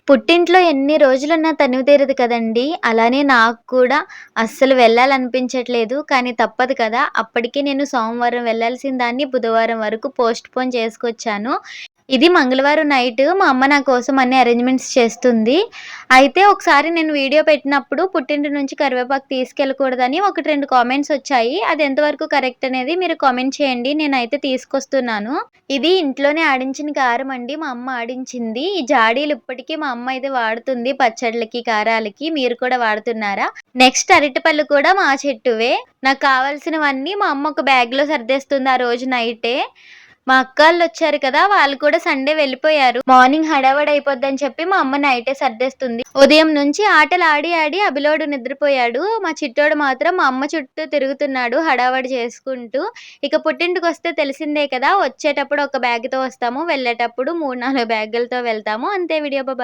పుట్టింట్లో ఎన్ని రోజులున్నా తనివి తీరదు కదండీ! అలానే నాకు కూడా అస్సలు వెళ్ళాలనిపించట్లేదు. కానీ తప్పదు కదా! అప్పటికే నేను సోమవారం వెళ్ళాల్సిన దాన్ని బుధవారం వరకు పోస్ట్‌పోన్ చేసుకొచ్చాను. ఇది మంగళవారం నైట్ మా అమ్మ నా కోసం అన్ని అరేంజ్‌మెంట్స్ చేస్తుంది. అయితే ఒకసారి నేను వీడియో పెట్టినప్పుడు పుట్టింటి నుంచి కరివేపాకు తీసుకెళ్ళకూడదని 1, 2 కామెంట్స్ వచ్చాయి. అది ఎంతవరకు కరెక్ట్ అనేది మీరు కామెంట్ చేయండి. నేనైతే తీసుకొస్తున్నాను. ఇది ఇంట్లోనే ఆడించిన కారం అండి. మా అమ్మ ఆడించింది. ఈ జాడీలు ఇప్పటికి మా అమ్మ అయితే వాడుతుంది పచ్చడ్లకి, కారాలకి. మీరు కూడా వాడుతున్నారా? నెక్స్ట్ అరటిపళ్ళు కూడా మా చెట్టువే. నాకు కావాల్సినవన్నీ మా అమ్మ ఒక బ్యాగ్‌లో సర్దేస్తుంది ఆ రోజు నైటే. మా అక్కోళ్ళొచ్చారు కదా! వాళ్ళు కూడా సండే వెళ్ళిపోయారు. మార్నింగ్ హడావిడి అయిపోద్దని చెప్పి మా అమ్మ నైటే సర్దేస్తుంది. ఉదయం నుంచి ఆటలు ఆడి, ఆడి అభిలోడు నిద్రపోయాడు. మా చిట్టోడు మాత్రం మా అమ్మ చుట్టూ తిరుగుతున్నాడు హడావిడి చేసుకుంటూ. ఇక పుట్టింటికొస్తే తెలిసిందే కదా! వచ్చేటప్పుడు ఒక బ్యాగ్‌తో వస్తాము. వెళ్ళేటప్పుడు 3, 4 బ్యాగులతో వెళ్తాము. అంతే వీడియో. బాయ్.